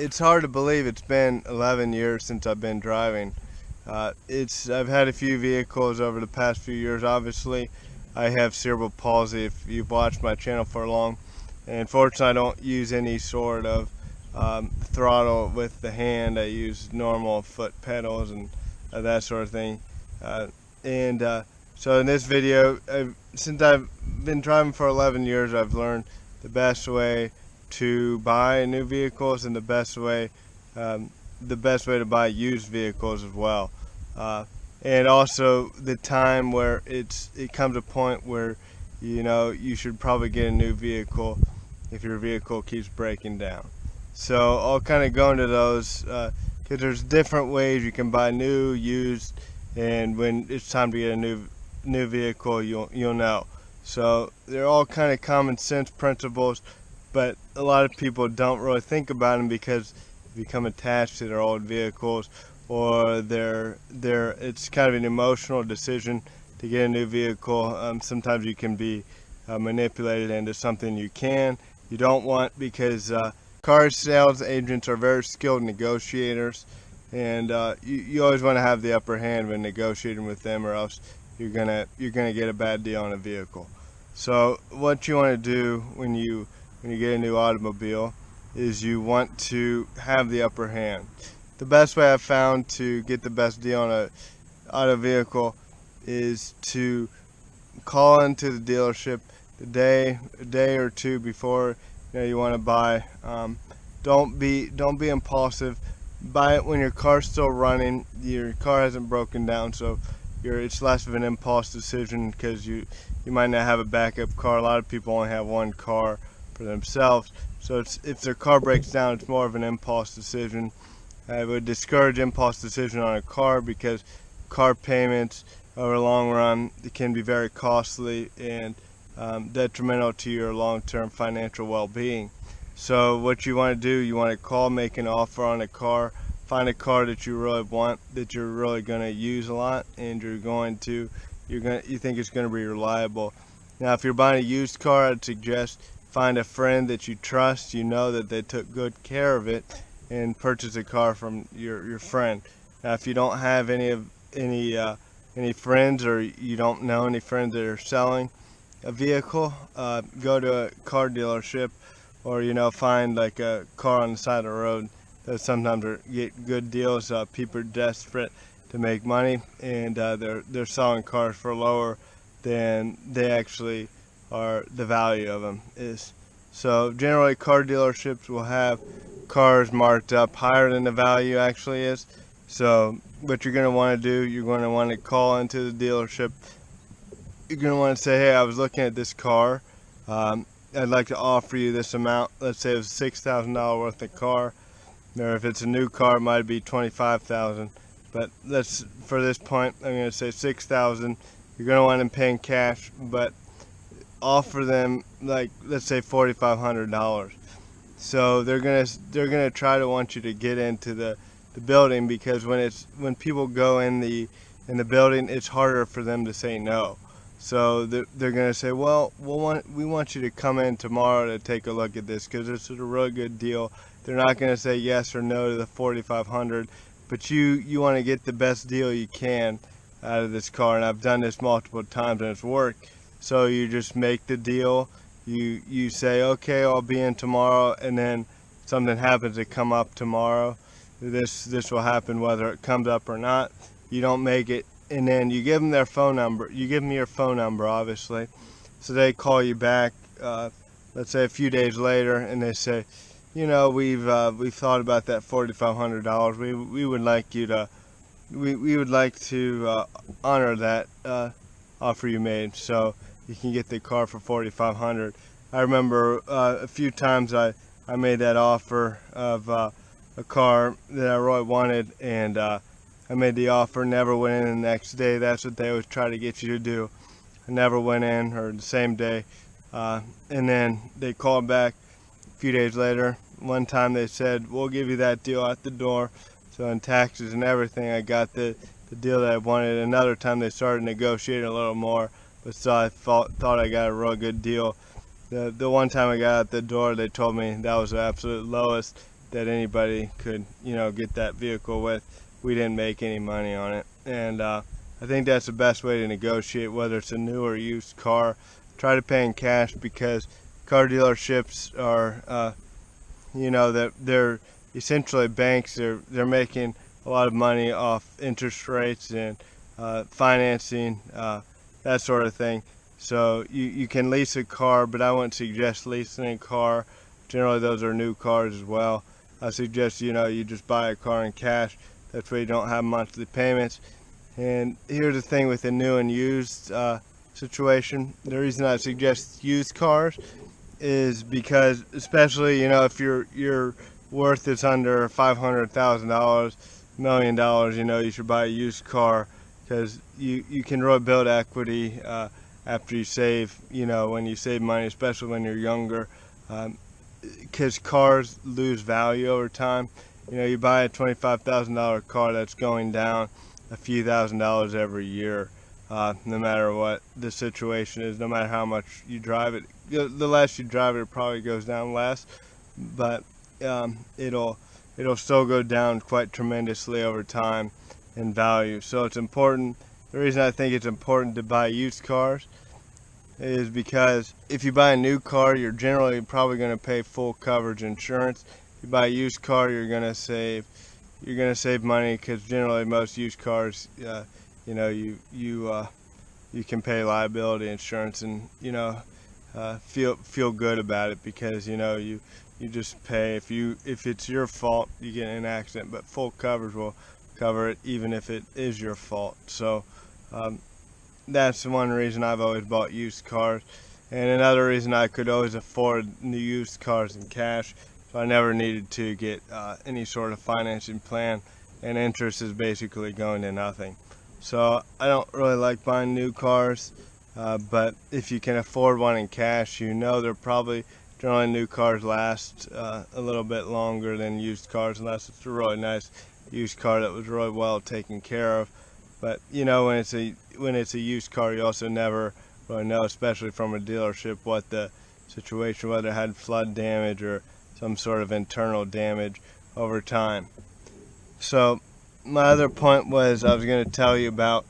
It's hard to believe it's been 11 years since I've been driving. I've had a few vehicles over the past few years. Obviously, I have cerebral palsy if you've watched my channel for long. And fortunately, I don't use any sort of throttle with the hand. I use normal foot pedals and that sort of thing. So in this video, since I've been driving for 11 years, I've learned the best way to buy new vehicles and the best way to buy used vehicles as well. And also the time where it comes a point where you should probably get a new vehicle if your vehicle keeps breaking down. So I'll kind of go into those because there's different ways you can buy new, used, and when it's time to get a new vehicle, you'll know. So they're all kind of common sense principles, but a lot of people don't really think about them because they become attached to their old vehicles, or it's kind of an emotional decision to get a new vehicle. Sometimes you can be manipulated into something you don't want, because car sales agents are very skilled negotiators, and you always want to have the upper hand when negotiating with them, or else you're gonna get a bad deal on a vehicle. So what you want to do when you get a new automobile is you want to have the upper hand. The best way I've found to get the best deal on a auto vehicle is to call into the dealership a day or two before you want to buy. Don't be impulsive. Buy it when your car's still running, your car hasn't broken down, so it's less of an impulse decision, because you might not have a backup car. A lot of people only have one car for themselves, so if their car breaks down, it's more of an impulse decision. I would discourage impulse decision on a car, because car payments over the long run can be very costly and detrimental to your long-term financial well-being. So what you want to do, you want to call, make an offer on a car, find a car that you really want, that you're really going to use a lot, and you think it's going to be reliable. Now, if you're buying a used car, I'd suggest find a friend that you trust, that they took good care of it, and purchase a car from your friend. Now, if you don't have any friends, or you don't know any friends that are selling a vehicle, go to a car dealership, or find like a car on the side of the road. That sometimes get good deals. People are desperate to make money, and they're selling cars for lower than they actually are, the value of them is. So generally, car dealerships will have cars marked up higher than the value actually is. So what you're going to want to do, you're going to want to call into the dealership. You're going to want to say, hey, I was looking at this car. I'd like to offer you this amount. Let's say it's $6,000 worth of car. Or if it's a new car, it might be $25,000. But for this point, I'm going to say $6,000. You're going to want them paying cash, but offer them, like, let's say $4,500. So they're gonna try to want you to get into the building, because when people go in the building, it's harder for them to say no. So they're gonna say, well, we want you to come in tomorrow to take a look at this, because this is a really good deal. They're not gonna say yes or no to the $4,500, but you want to get the best deal you can out of this car, and I've done this multiple times and it's worked. So you just make the deal. You say, okay, I'll be in tomorrow, and then something happens to come up tomorrow. This will happen whether it comes up or not. You don't make it, and then you give them their phone number. You give them your phone number, obviously. So they call you back, let's say a few days later, and they say, we've thought about that $4,500. We would like you to, we would like to honor that offer you made, so you can get the car for $4,500. I remember a few times I made that offer of a car that I really wanted, and I made the offer, never went in the next day. That's what they always try to get you to do. I never went in, or the same day, and then they called back a few days later. One time they said, we'll give you that deal at the door. So in taxes and everything, I got the deal that I wanted. Another time they started negotiating a little more, but still I thought I got a real good deal. The one time I got out the door, they told me that was the absolute lowest that anybody could, get that vehicle with. We didn't make any money on it, and I think that's the best way to negotiate, whether it's a new or used car. Try to pay in cash, because car dealerships are, that they're essentially banks. They're making a lot of money off interest rates and financing, that sort of thing. So you can lease a car, but I wouldn't suggest leasing a car. Generally, those are new cars as well. I suggest, you just buy a car in cash. That's where you don't have monthly payments. And here's the thing with the new and used situation. The reason I suggest used cars is because, especially, if your worth is under $500,000, $1 million, you should buy a used car, because you can really build equity after you save, when you save money, especially when you're younger, because cars lose value over time. You buy a $25,000 car, that's going down a few $1,000s every year, no matter what the situation is, no matter how much you drive it. The less you drive it, probably goes down less, but it'll still go down quite tremendously over time in value. So it's important. The reason I think it's important to buy used cars is because if you buy a new car, you're generally probably going to pay full coverage insurance. If you buy a used car, you're going to save money, because generally most used cars, you can pay liability insurance, and feel good about it, because you just pay if it's your fault you get in an accident, but full coverage will cover it even if it is your fault. So that's one reason I've always bought used cars, and another reason I could always afford new used cars in cash, so I never needed to get any sort of financing plan, and interest is basically going to nothing. So I don't really like buying new cars, but if you can afford one in cash, they're probably, generally new cars last a little bit longer than used cars, unless it's a really nice used car that was really well taken care of. But when it's a used car, you also never really know, especially from a dealership, what the situation, whether it had flood damage or some sort of internal damage over time. So my other point was, I was going to tell you about,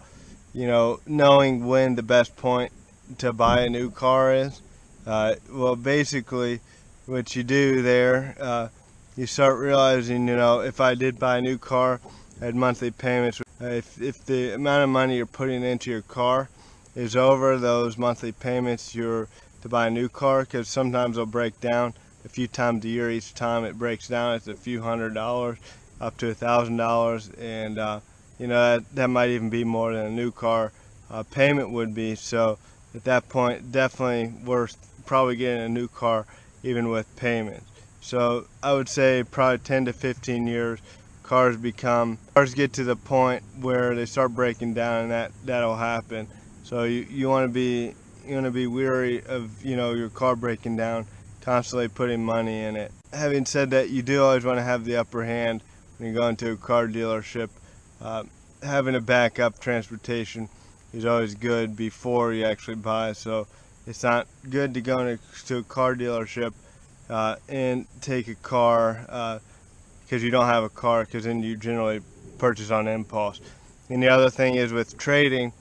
knowing when the best point to buy a new car is. Well, basically, what you do there, you start realizing, if I did buy a new car, I had monthly payments. If the amount of money you're putting into your car is over those monthly payments you're to buy a new car, because sometimes they'll break down a few times a year. Each time it breaks down, it's a few $100s up to $1,000, and that might even be more than a new car payment would be. So at that point, definitely worth probably getting a new car, even with payments. So I would say probably 10 to 15 years, cars get to the point where they start breaking down, and that'll happen. So you want to be wary of your car breaking down, constantly putting money in it. Having said that, you do always want to have the upper hand when you go into a car dealership. Having a backup transportation is always good before you actually buy. So it's not good to go to a car dealership and take a car because you don't have a car, because then you generally purchase on impulse. And the other thing is with trading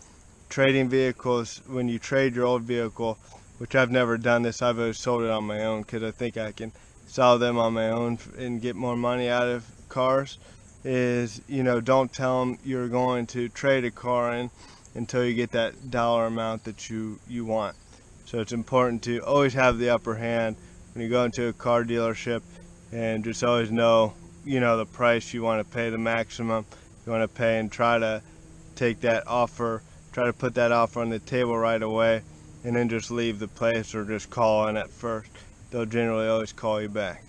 vehicles, when you trade your old vehicle, which I've never done this, I've always sold it on my own, because I think I can sell them on my own and get more money out of cars, is don't tell them you're going to trade a car in until you get that dollar amount that you want. So it's important to always have the upper hand when you go into a car dealership, and just always know the price you want to pay, the maximum you want to pay, and try to take that offer, try to put that offer on the table right away, and then just leave the place, or just call in at first. They'll generally always call you back.